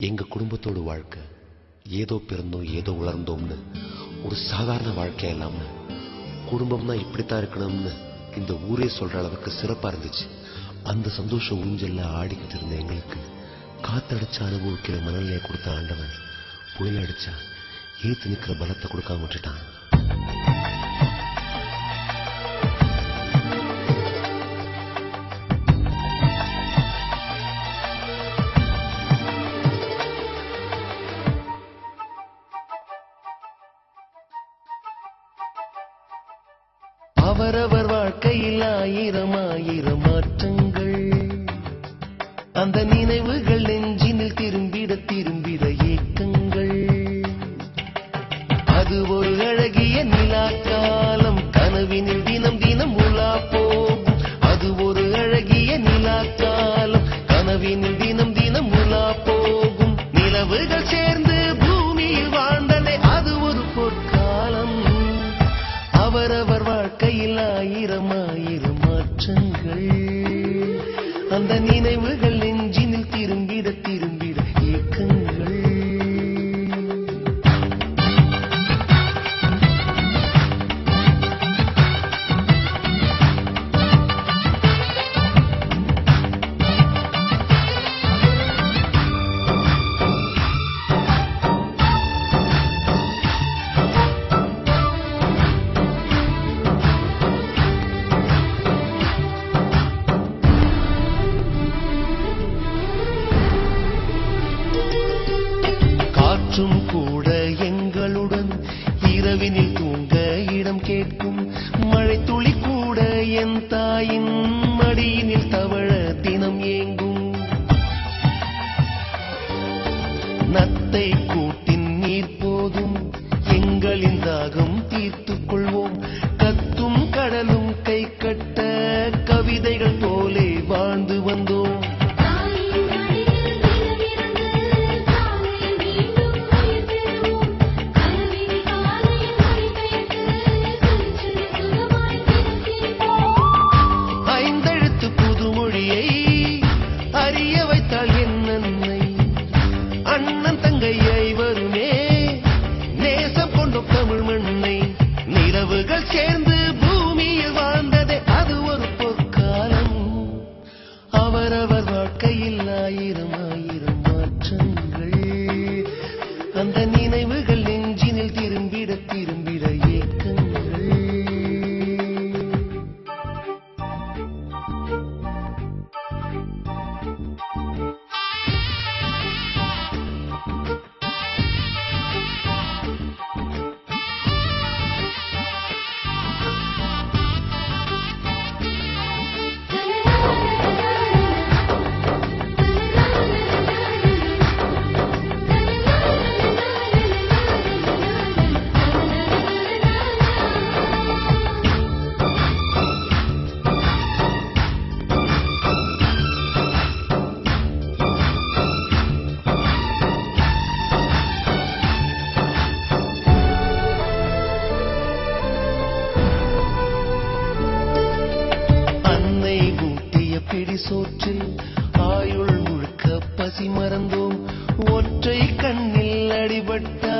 எங்க குடும்பத்தோட வாழ்க்கை ஏதோ பிறந்தோம் ஏதோ வளர்ந்தோம்னு ஒரு சாதாரண வாழ்க்கையா இல்லாம குடும்பம்னா இப்படித்தான் இருக்கணும்னு இந்த ஊரே சொல்ற அளவுக்கு சிறப்பா இருந்துச்சு. அந்த சந்தோஷ ஊஞ்சல்ல ஆடிக்கிட்டு இருந்த எங்களுக்கு காத்தடிச்சு அனுபவிக்கிற மனநிலையை கொடுத்த ஆண்டவன் புயல் அடிச்சா ஏத்து நிக்கிற பலத்தை கொடுக்காம விட்டுட்டான். அவரவர் வாழ்க்கையில் ஆயிரம் ஆயிரம் மாற்றங்கள், அந்த நினைவுகள் நெஞ்சினில் திரும்பிட திரும்பிட ஏக்கங்கள். அது ஒரு அழகிய நிலாக்காலம், கனவினில் தினம் தினம் உலா போகும். அது ஒரு அழகிய நிலாக்காலம், கனவினில் தினம் தினம் உலா போகும். நிலவுகள் சேர்ந்து பூமியில் வாழ்ந்ததே அது ஒரு பொற்காலம். அவரவர் வாழ்க்கையில் ஆயிரம் ஆயிரம் மாற்றங்கள், அந்த நினைவுகள் நெஞ்சினில் திரும்பிட திரும்பிட ஏக்கங்கள். காற்றும் கூட எங்களுடன் இரவினில் தூங்க இடம் கேட்கும். மழை துளி கூட என் தாயின் மடியினில் தவழ தினம் ஏங்கும். நத்தை கூட்டின் நீர் போதும், எங்களின் தாகம் தீர்த்துக் கொள்வோம். கத்தும் கடலும் கை கட்ட கவிதைகள் போலே வாழ்ந்து வந்தோம். அறிய வைத்தால் என் அன்னை, அண்ணன் தங்கையை வருமே நேசம் கொண்ட தமிழ் மண்ணை. நிலவுகள் சேர்ந்து பூமியில் வாழ்ந்ததே அது ஒரு பொற்காலம். அவரவர் வாழ்க்கையில் ஆயிரம் ஆயிரம் மாற்றங்கள், அந்த நினைவுகள் நெஞ்சினில் திரும்பிட திரும்பிட ஏக்கங்கள். பிடி சோற்றில் ஆயுள் முழுக்க பசி மறந்தோம். ஒற்றை கண்ணில் அடிபட்ட